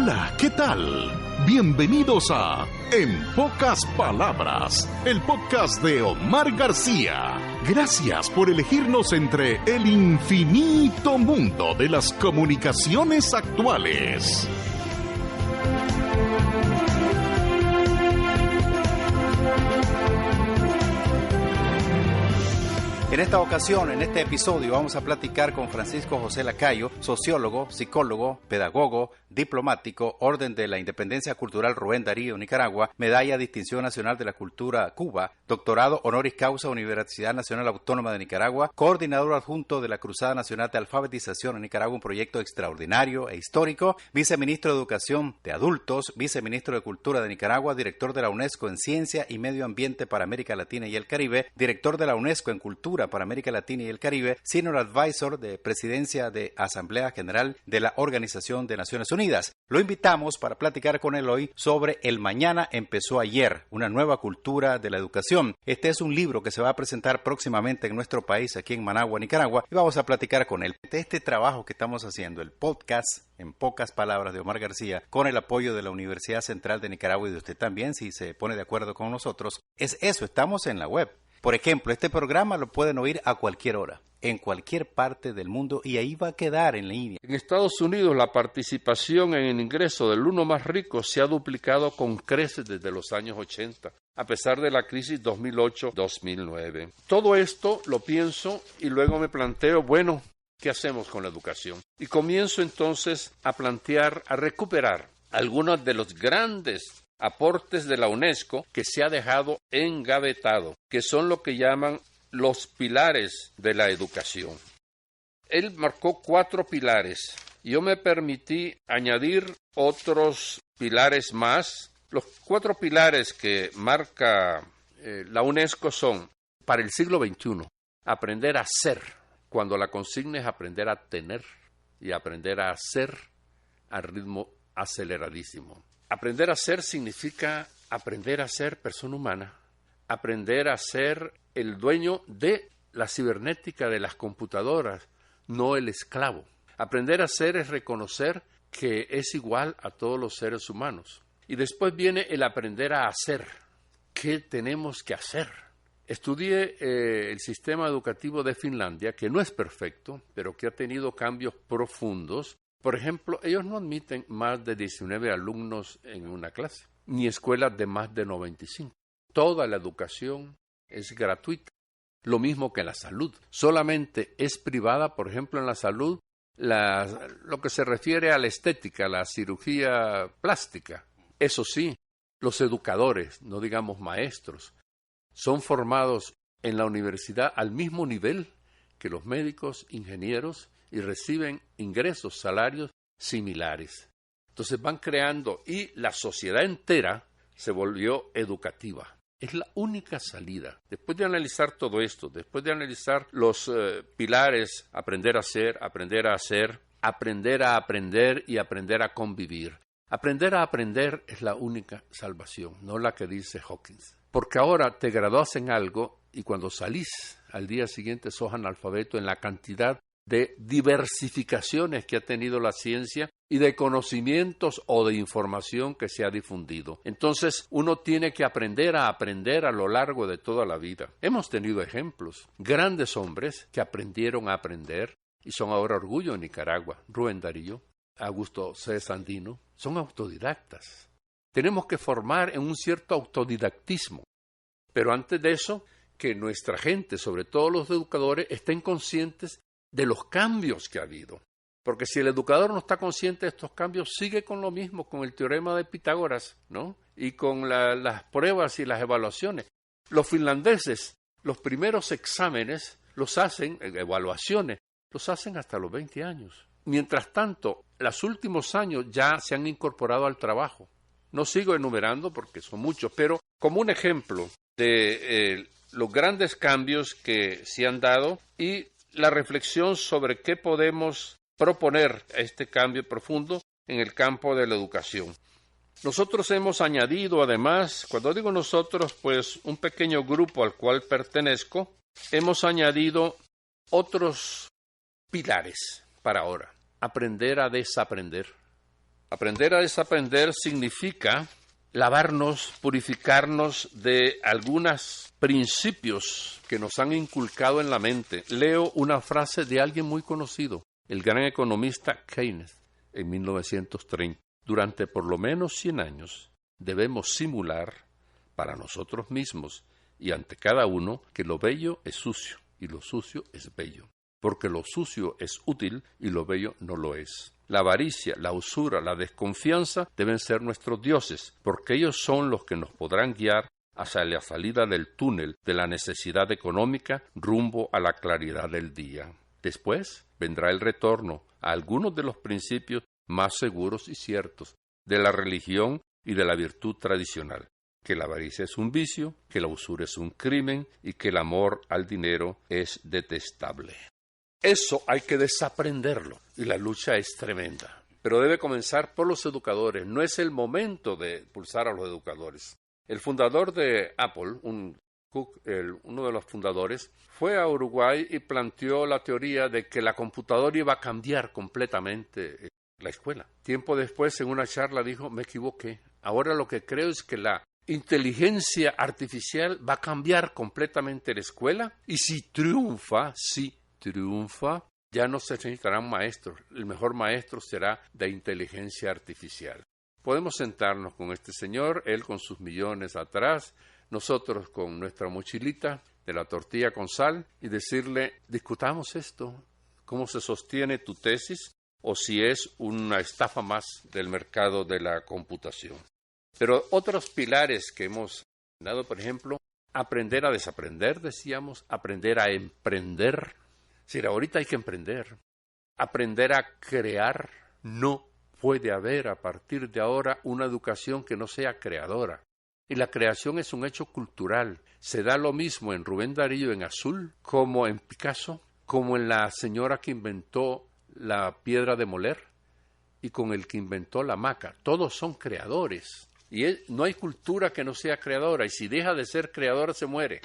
Hola, ¿qué tal? Bienvenidos a En Pocas Palabras, el podcast de Omar García. Gracias por elegirnos entre el infinito mundo de las comunicaciones actuales. En esta ocasión, en este episodio, vamos a platicar con Francisco José Lacayo, sociólogo, psicólogo, pedagogo, diplomático, Orden de la Independencia Cultural Rubén Darío, Nicaragua, Medalla Distinción Nacional de la Cultura, Cuba, doctorado honoris causa Universidad Nacional Autónoma de Nicaragua, coordinador adjunto de la Cruzada Nacional de Alfabetización en Nicaragua, un proyecto extraordinario e histórico, viceministro de Educación de Adultos, viceministro de Cultura de Nicaragua, director de la UNESCO en Ciencia y Medio Ambiente para América Latina y el Caribe, director de la UNESCO en Cultura para América Latina y el Caribe, Senior Advisor de Presidencia de Asamblea General de la Organización de Naciones Unidas. Lo invitamos para platicar con él hoy sobre El Mañana Empezó Ayer, una nueva cultura de la educación. Este es un libro que se va a presentar próximamente en nuestro país, aquí en Managua, Nicaragua, y vamos a platicar con él. Este trabajo que estamos haciendo, el podcast En Pocas Palabras de Omar García, con el apoyo de la Universidad Central de Nicaragua y de usted también, si se pone de acuerdo con nosotros, es eso, estamos en la web. Por ejemplo, este programa lo pueden oír a cualquier hora, en cualquier parte del mundo, y ahí va a quedar en línea. En Estados Unidos, la participación en el ingreso del uno más rico se ha duplicado con creces desde los años 80, a pesar de la crisis 2008-2009. Todo esto lo pienso y luego me planteo, bueno, ¿qué hacemos con la educación? Y comienzo entonces a plantear, a recuperar algunos de los grandes aportes de la UNESCO que se ha dejado engavetado, que son lo que llaman los pilares de la educación. Él marcó 4 pilares. Yo me permití añadir otros pilares más. Los 4 pilares que marca la UNESCO son, para el siglo XXI, aprender a ser, cuando la consigna es aprender a tener y aprender a hacer a ritmo aceleradísimo. Aprender a ser significa aprender a ser persona humana, aprender a ser el dueño de la cibernética de las computadoras, no el esclavo. Aprender a ser es reconocer que es igual a todos los seres humanos. Y después viene el aprender a hacer. ¿Qué tenemos que hacer? Estudié el sistema educativo de Finlandia, que no es perfecto, pero que ha tenido cambios profundos. Por ejemplo, ellos no admiten más de 19 alumnos en una clase, ni escuelas de más de 95. Toda la educación es gratuita, lo mismo que la salud. Solamente es privada, por ejemplo, en la salud, lo que se refiere a la estética, la cirugía plástica. Eso sí, los educadores, no digamos maestros, son formados en la universidad al mismo nivel que los médicos, ingenieros, y reciben ingresos, salarios similares. Entonces van creando y la sociedad entera se volvió educativa. Es la única salida. Después de analizar todo esto, después de analizar los pilares, aprender a ser, aprender a hacer, aprender a aprender y aprender a convivir. Aprender a aprender es la única salvación, no la que dice Hawkins. Porque ahora te gradúas en algo y cuando salís al día siguiente sos analfabeto en la cantidad de diversificaciones que ha tenido la ciencia y de conocimientos o de información que se ha difundido. Entonces, uno tiene que aprender a lo largo de toda la vida. Hemos tenido ejemplos, grandes hombres que aprendieron a aprender y son ahora orgullo en Nicaragua. Rubén Darío, Augusto C. Sandino, son autodidactas. Tenemos que formar en un cierto autodidactismo, pero antes de eso, que nuestra gente, sobre todo los educadores, estén conscientes de los cambios que ha habido. Porque si el educador no está consciente de estos cambios, sigue con lo mismo, con el teorema de Pitágoras, ¿no? Y con las pruebas y las evaluaciones. Los finlandeses, los primeros exámenes los hacen, evaluaciones, los hacen hasta los 20 años. Mientras tanto, los últimos años ya se han incorporado al trabajo. No sigo enumerando porque son muchos, pero como un ejemplo de los grandes cambios que se han dado y la reflexión sobre qué podemos proponer a este cambio profundo en el campo de la educación. Nosotros hemos añadido además, cuando digo nosotros, pues un pequeño grupo al cual pertenezco, hemos añadido otros pilares para ahora. Aprender a desaprender. Aprender a desaprender significa lavarnos, purificarnos de algunos principios que nos han inculcado en la mente. Leo una frase de alguien muy conocido, el gran economista Keynes, en 1930. Durante por lo menos 100 años debemos simular para nosotros mismos y ante cada uno que lo bello es sucio y lo sucio es bello, porque lo sucio es útil y lo bello no lo es. La avaricia, la usura, la desconfianza deben ser nuestros dioses, porque ellos son los que nos podrán guiar hacia la salida del túnel de la necesidad económica rumbo a la claridad del día. Después vendrá el retorno a algunos de los principios más seguros y ciertos de la religión y de la virtud tradicional, que la avaricia es un vicio, que la usura es un crimen y que el amor al dinero es detestable. Eso hay que desaprenderlo y la lucha es tremenda. Pero debe comenzar por los educadores. No es el momento de expulsar a los educadores. El fundador de Apple, uno de los fundadores, fue a Uruguay y planteó la teoría de que la computadora iba a cambiar completamente la escuela. Tiempo después, en una charla, dijo, me equivoqué. Ahora lo que creo es que la inteligencia artificial va a cambiar completamente la escuela y si triunfa, ya no se necesitarán maestros. El mejor maestro será de inteligencia artificial. Podemos sentarnos con este señor, él con sus millones atrás, nosotros con nuestra mochilita de la tortilla con sal y decirle, discutamos esto, cómo se sostiene tu tesis o si es una estafa más del mercado de la computación. Pero otros pilares que hemos dado, por ejemplo, aprender a desaprender, decíamos, aprender a emprender. Es decir, ahorita hay que emprender, aprender a crear. No puede haber a partir de ahora una educación que no sea creadora. Y la creación es un hecho cultural. Se da lo mismo en Rubén Darío en azul, como en Picasso, como en la señora que inventó la piedra de moler y con el que inventó la hamaca. Todos son creadores. Y no hay cultura que no sea creadora. Y si deja de ser creadora, se muere.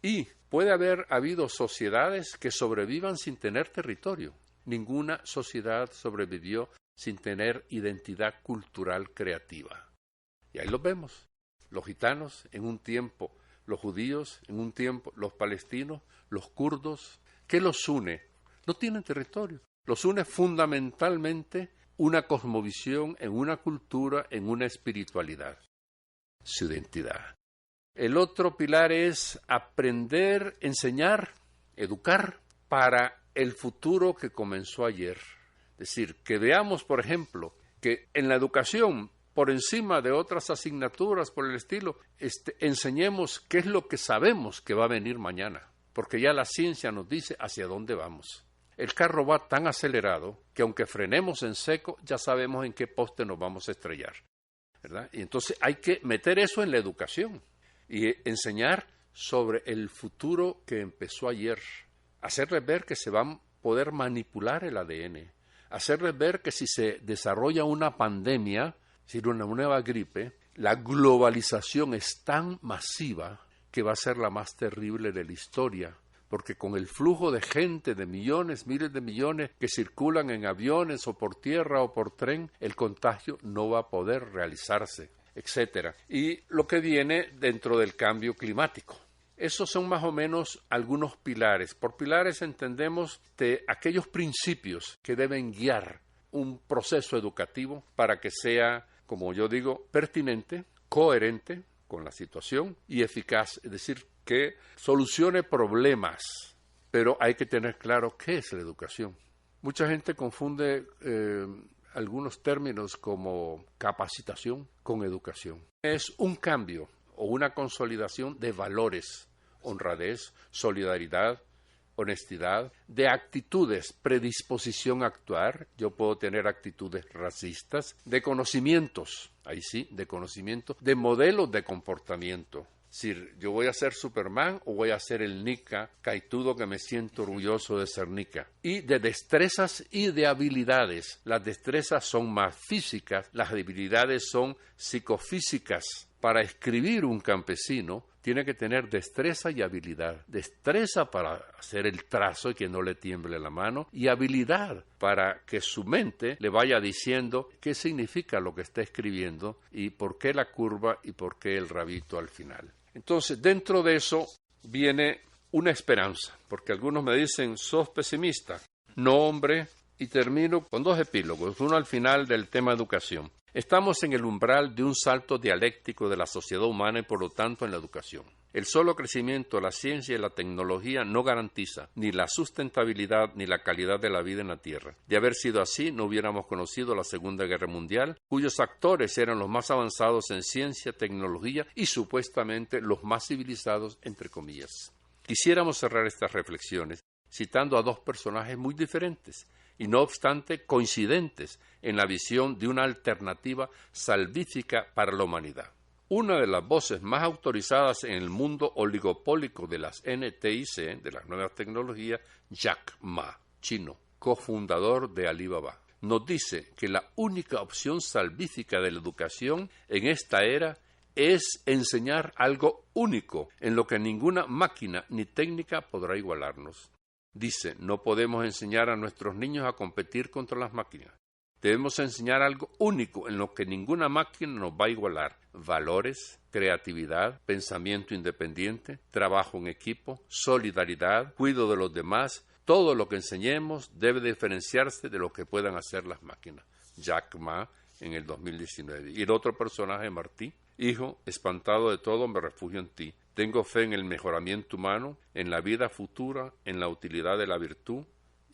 Y puede haber habido sociedades que sobrevivan sin tener territorio. Ninguna sociedad sobrevivió sin tener identidad cultural creativa. Y ahí los vemos. Los gitanos en un tiempo, los judíos en un tiempo, los palestinos, los kurdos. ¿Qué los une? No tienen territorio. Los une fundamentalmente una cosmovisión, en una cultura, en una espiritualidad. Su identidad. El otro pilar es aprender, enseñar, educar para el futuro que comenzó ayer. Es decir, que veamos, por ejemplo, que en la educación, por encima de otras asignaturas por el estilo, enseñemos qué es lo que sabemos que va a venir mañana, porque ya la ciencia nos dice hacia dónde vamos. El carro va tan acelerado que aunque frenemos en seco, ya sabemos en qué poste nos vamos a estrellar, ¿verdad? Y entonces hay que meter eso en la educación y enseñar sobre el futuro que empezó ayer, hacerles ver que se va a poder manipular el ADN, hacerles ver que si se desarrolla una pandemia, es decir, una nueva gripe, la globalización es tan masiva que va a ser la más terrible de la historia, porque con el flujo de gente, de millones, miles de millones que circulan en aviones o por tierra o por tren, el contagio no va a poder realizarse, etcétera. Y lo que viene dentro del cambio climático. Esos son más o menos algunos pilares. Por pilares entendemos de aquellos principios que deben guiar un proceso educativo para que sea, como yo digo, pertinente, coherente con la situación y eficaz, es decir, que solucione problemas, pero hay que tener claro qué es la educación. Mucha gente confunde algunos términos como capacitación con educación. Es un cambio o una consolidación de valores, honradez, solidaridad, honestidad, de actitudes, predisposición a actuar. Yo puedo tener actitudes racistas, de conocimientos, ahí sí, de conocimiento, de modelos de comportamiento. Es decir, yo voy a ser Superman o voy a ser el Nika caitudo que me siento orgulloso de ser Nika. Y de destrezas y de habilidades. Las destrezas son más físicas, las habilidades son psicofísicas. Para escribir un campesino tiene que tener destreza y habilidad. Destreza para hacer el trazo y que no le tiemble la mano, y habilidad para que su mente le vaya diciendo qué significa lo que está escribiendo y por qué la curva y por qué el rabito al final. Entonces, dentro de eso viene una esperanza, porque algunos me dicen, sos pesimista. No, hombre, y termino con 2 epílogos, uno al final del tema educación. Estamos en el umbral de un salto dialéctico de la sociedad humana y por lo tanto en la educación. El solo crecimiento de la ciencia y la tecnología no garantiza ni la sustentabilidad ni la calidad de la vida en la Tierra. De haber sido así, no hubiéramos conocido la Segunda Guerra Mundial, cuyos actores eran los más avanzados en ciencia, tecnología y supuestamente los más civilizados, entre comillas. Quisiéramos cerrar estas reflexiones citando a 2 personajes muy diferentes y no obstante coincidentes en la visión de una alternativa salvífica para la humanidad. Una de las voces más autorizadas en el mundo oligopólico de las NTIC, de las nuevas tecnologías, Jack Ma, chino, cofundador de Alibaba, nos dice que la única opción salvífica de la educación en esta era es enseñar algo único en lo que ninguna máquina ni técnica podrá igualarnos. Dice, no podemos enseñar a nuestros niños a competir contra las máquinas. Debemos enseñar algo único en lo que ninguna máquina nos va a igualar. Valores, creatividad, pensamiento independiente, trabajo en equipo, solidaridad, cuidado de los demás. Todo lo que enseñemos debe diferenciarse de lo que puedan hacer las máquinas. Jack Ma en el 2019. Y el otro personaje, Martí. Hijo, espantado de todo, me refugio en ti. Tengo fe en el mejoramiento humano, en la vida futura, en la utilidad de la virtud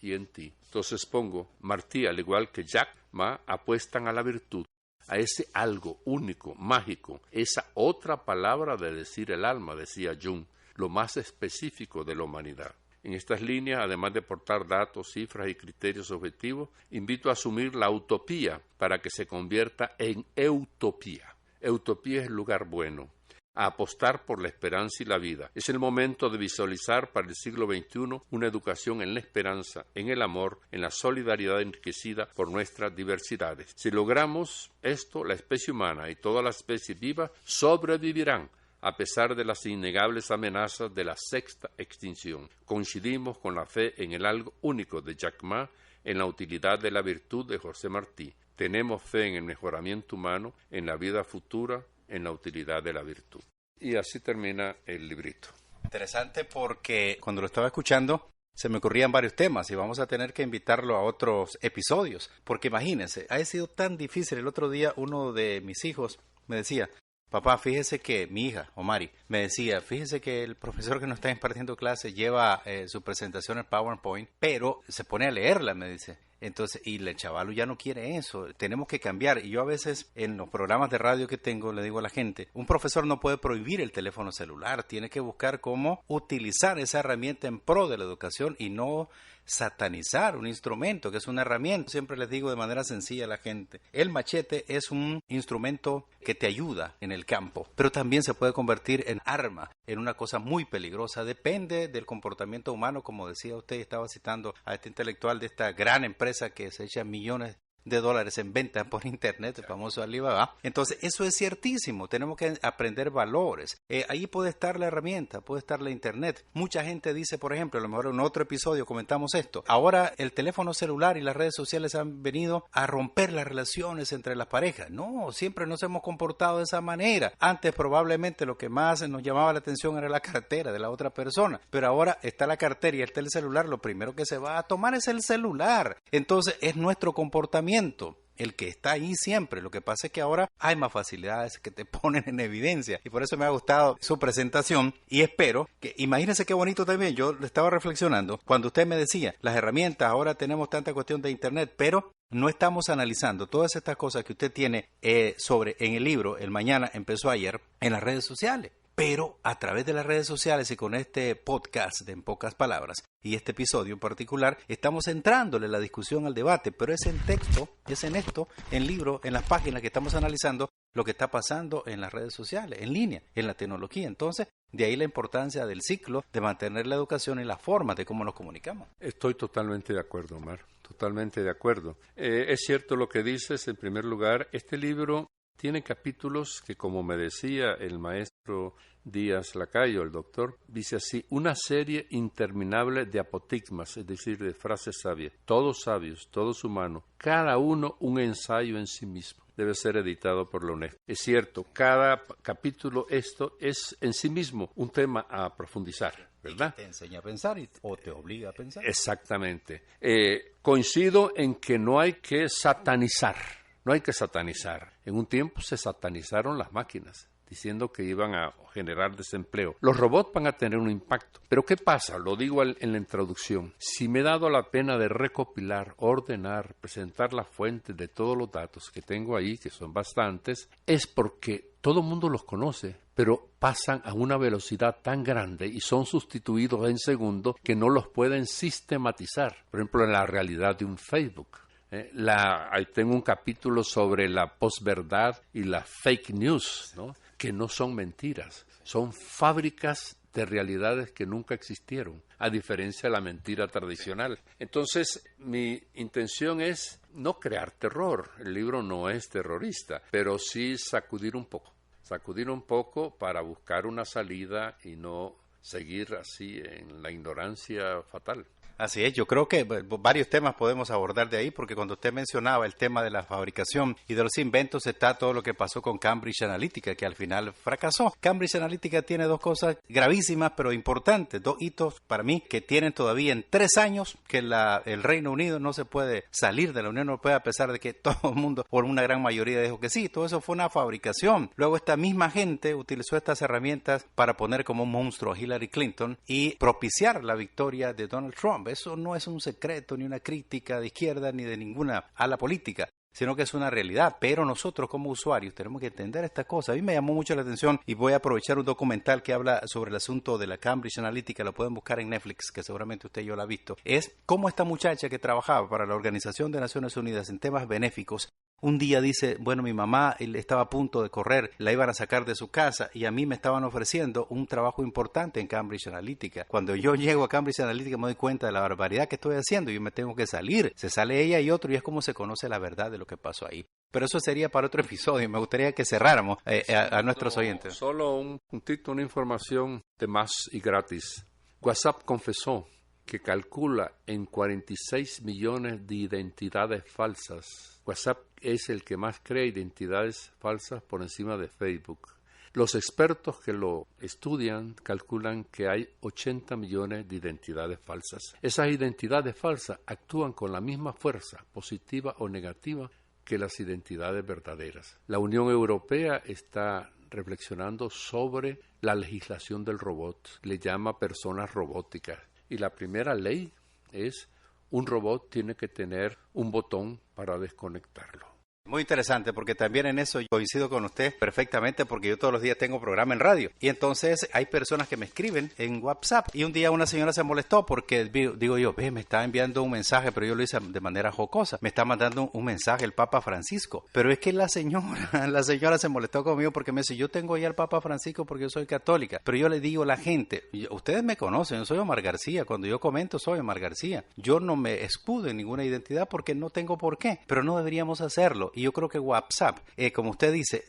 y en ti. Entonces pongo, Martí, al igual que Jack Ma, apuestan a la virtud, a ese algo único, mágico, esa otra palabra de decir el alma, decía Jung, lo más específico de la humanidad. En estas líneas, además de aportar datos, cifras y criterios objetivos, invito a asumir la utopía para que se convierta en eutopía. Eutopía es el lugar bueno, a apostar por la esperanza y la vida. Es el momento de visualizar para el siglo XXI una educación en la esperanza, en el amor, en la solidaridad enriquecida por nuestras diversidades. Si logramos esto, la especie humana y todas las especies vivas sobrevivirán a pesar de las innegables amenazas de la 6ª extinción. Coincidimos con la fe en el algo único de Jack Ma, en la utilidad de la virtud de José Martí. Tenemos fe en el mejoramiento humano, en la vida futura, en la utilidad de la virtud. Y así termina el librito. Interesante porque cuando lo estaba escuchando se me ocurrían varios temas y vamos a tener que invitarlo a otros episodios. Porque imagínense, ha sido tan difícil. El otro día uno de mis hijos me decía, papá, fíjese que mi hija, Omari, me decía, fíjese que el profesor que nos está impartiendo clase lleva su presentación en PowerPoint, pero se pone a leerla, me dice. Entonces, y el chaval ya no quiere eso, tenemos que cambiar. Y yo a veces en los programas de radio que tengo le digo a la gente, un profesor no puede prohibir el teléfono celular, tiene que buscar cómo utilizar esa herramienta en pro de la educación y no satanizar un instrumento que es una herramienta. Siempre les digo de manera sencilla a la gente, el machete es un instrumento que te ayuda en el campo, pero también se puede convertir en arma, en una cosa muy peligrosa. Depende del comportamiento humano, como decía usted, estaba citando a este intelectual de esta gran empresa que se echa millones de dólares en venta por internet, el famoso Alibaba. Entonces, eso es ciertísimo, tenemos que aprender valores. Ahí puede estar la herramienta, puede estar la internet. Mucha gente dice, por ejemplo, a lo mejor en otro episodio comentamos esto, ahora el teléfono celular y las redes sociales han venido a romper las relaciones entre las parejas. No, siempre nos hemos comportado de esa manera. Antes probablemente lo que más nos llamaba la atención era la cartera de la otra persona, pero ahora está la cartera y está el celular, lo primero que se va a tomar es el celular. Entonces, es nuestro comportamiento el que está ahí siempre. Lo que pasa es que ahora hay más facilidades que te ponen en evidencia y por eso me ha gustado su presentación y espero que, imagínense qué bonito también, yo le estaba reflexionando cuando usted me decía, las herramientas, ahora tenemos tanta cuestión de internet, pero no estamos analizando todas estas cosas que usted tiene sobre en el libro, el mañana empezó ayer, en las redes sociales. Pero a través de las redes sociales y con este podcast de En Pocas Palabras y este episodio en particular, estamos entrándole la discusión al debate, pero es en texto, es en esto, en libro, en las páginas que estamos analizando lo que está pasando en las redes sociales, en línea, en la tecnología. Entonces, de ahí la importancia del ciclo, de mantener la educación y la forma de cómo nos comunicamos. Estoy totalmente de acuerdo, Omar, totalmente de acuerdo. Es cierto lo que dices. En primer lugar, este libro tiene capítulos que, como me decía el maestro Díaz Lacayo, el doctor, dice así: una serie interminable de apotigmas, es decir, de frases sabias, todos sabios, todos humanos, cada uno un ensayo en sí mismo. Debe ser editado por la UNESCO. Es cierto, cada capítulo esto es en sí mismo un tema a profundizar, ¿verdad? Te enseña a pensar o te obliga a pensar. Exactamente. Coincido en que no hay que satanizar. En un tiempo se satanizaron las máquinas, diciendo que iban a generar desempleo. Los robots van a tener un impacto. Pero ¿qué pasa? Lo digo en la introducción. Si me he dado la pena de recopilar, ordenar, presentar las fuentes de todos los datos que tengo ahí, que son bastantes, es porque todo el mundo los conoce, pero pasan a una velocidad tan grande y son sustituidos en segundos que no los pueden sistematizar. Por ejemplo, en la realidad de un Facebook. Ahí tengo un capítulo sobre la posverdad y la fake news, ¿no? Que no son mentiras, son fábricas de realidades que nunca existieron, a diferencia de la mentira tradicional. Entonces, mi intención es no crear terror. El libro no es terrorista, pero sí sacudir un poco para buscar una salida y no seguir así en la ignorancia fatal. Así es, yo creo que varios temas podemos abordar de ahí, porque cuando usted mencionaba el tema de la fabricación y de los inventos, está todo lo que pasó con Cambridge Analytica, que al final fracasó. Cambridge Analytica tiene dos cosas gravísimas, pero importantes, dos hitos para mí, que tienen todavía en 3 años que el Reino Unido no se puede salir de la Unión Europea, a pesar de que todo el mundo, por una gran mayoría, dijo que sí. Todo eso fue una fabricación. Luego esta misma gente utilizó estas herramientas para poner como un monstruo a Hillary Clinton y propiciar la victoria de Donald Trump. Eso no es un secreto ni una crítica de izquierda ni de ninguna ala política, sino que es una realidad. Pero nosotros como usuarios tenemos que entender esta cosa. A mí me llamó mucho la atención y voy a aprovechar un documental que habla sobre el asunto de la Cambridge Analytica. Lo pueden buscar en Netflix, que seguramente usted y yo lo ha visto. Es cómo esta muchacha que trabajaba para la Organización de Naciones Unidas en temas benéficos, un día dice, bueno, mi mamá estaba a punto de correr, la iban a sacar de su casa y a mí me estaban ofreciendo un trabajo importante en Cambridge Analytica. Cuando yo llego a Cambridge Analytica me doy cuenta de la barbaridad que estoy haciendo y yo me tengo que salir. Se sale ella y otro y es como se conoce la verdad de lo que pasó ahí. Pero eso sería para otro episodio. Me gustaría que cerráramos a nuestros oyentes. Solo un puntito, una información de más y gratis. WhatsApp confesó que calcula en 46 millones de identidades falsas. WhatsApp es el que más crea identidades falsas por encima de Facebook. Los expertos que lo estudian calculan que hay 80 millones de identidades falsas. Esas identidades falsas actúan con la misma fuerza, positiva o negativa, que las identidades verdaderas. La Unión Europea está reflexionando sobre la legislación del robot. Le llama personas robóticas. Y la primera ley es: un robot tiene que tener un botón para desconectarlo. Muy interesante, porque también en eso coincido con usted perfectamente, porque yo todos los días tengo programa en radio y entonces hay personas que me escriben en WhatsApp y un día una señora se molestó porque digo yo, me está enviando un mensaje, pero yo lo hice de manera jocosa, me está mandando un mensaje el Papa Francisco, pero es que la señora se molestó conmigo porque me dice, yo tengo ya al Papa Francisco porque yo soy católica, pero yo le digo a la gente, ustedes me conocen, yo soy Omar García, cuando yo comento soy Omar García, yo no me escudo en ninguna identidad porque no tengo por qué, pero no deberíamos hacerlo. Y yo creo que WhatsApp, como usted dice,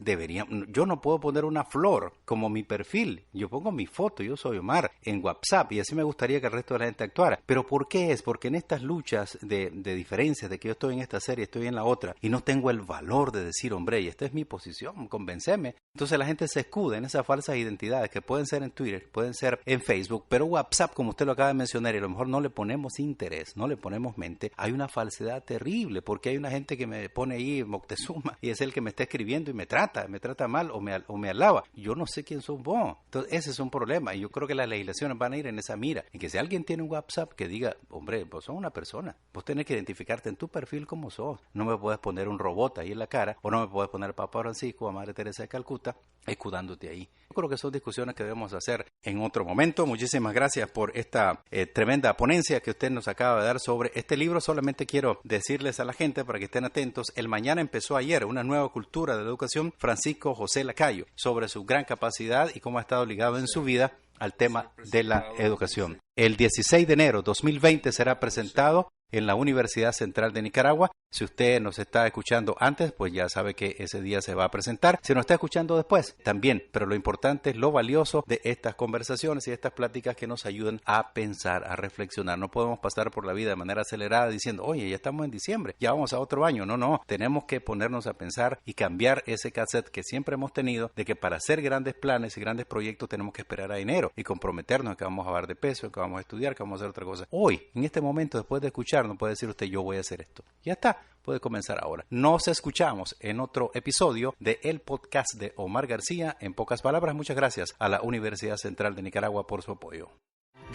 yo no puedo poner una flor como mi perfil, yo pongo mi foto, yo soy Omar, en WhatsApp, y así me gustaría que el resto de la gente actuara. Pero ¿por qué es? Porque en estas luchas de diferencias, de que yo estoy en esta serie, estoy en la otra, y no tengo el valor de decir, hombre, y esta es mi posición, convénceme. Entonces la gente se escuda en esas falsas identidades que pueden ser en Twitter, pueden ser en Facebook, pero WhatsApp, como usted lo acaba de mencionar, y a lo mejor no le ponemos interés, no le ponemos mente, hay una falsedad terrible, porque hay una gente que me pone ahí Moctezuma y es el que me está escribiendo y me trata mal o me alaba. Yo no sé quién sos vos. Entonces ese es un problema y yo creo que las legislaciones van a ir en esa mira, en que si alguien tiene un WhatsApp que diga, hombre, vos sos una persona, vos tenés que identificarte en tu perfil como sos. No me puedes poner un robot ahí en la cara o no me puedes poner Papa Francisco o a Madre Teresa de Calcuta escudándote ahí. Yo creo que son discusiones que debemos hacer en otro momento. Muchísimas gracias por esta tremenda ponencia que usted nos acaba de dar sobre este libro. Solamente quiero decirles a la gente para que estén atentos, el mañana empezó ayer una nueva cultura de la educación, Francisco José Lacayo, sobre su gran capacidad y cómo ha estado ligado en su vida al tema de la educación. El 16 de enero de 2020 será presentado en la Universidad Central de Nicaragua. Si usted nos está escuchando antes, pues ya sabe que ese día se va a presentar. Si nos está escuchando después, también. Pero lo importante es lo valioso de estas conversaciones y estas pláticas que nos ayudan a pensar, a reflexionar. No podemos pasar por la vida de manera acelerada diciendo, oye, ya estamos en diciembre, ya vamos a otro año. No, tenemos que ponernos a pensar y cambiar ese cassette que siempre hemos tenido de que para hacer grandes planes y grandes proyectos tenemos que esperar a enero y comprometernos en que vamos a bajar de peso, en que vamos a estudiar, que vamos a hacer otra cosa. Hoy, en este momento, después de escuchar, no puede decir usted, yo voy a hacer esto. Ya está, puede comenzar ahora. Nos escuchamos en otro episodio de el podcast de Omar García. En pocas palabras, muchas gracias a la Universidad Central de Nicaragua por su apoyo.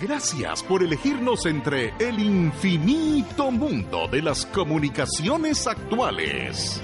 Gracias por elegirnos entre el infinito mundo de las comunicaciones actuales.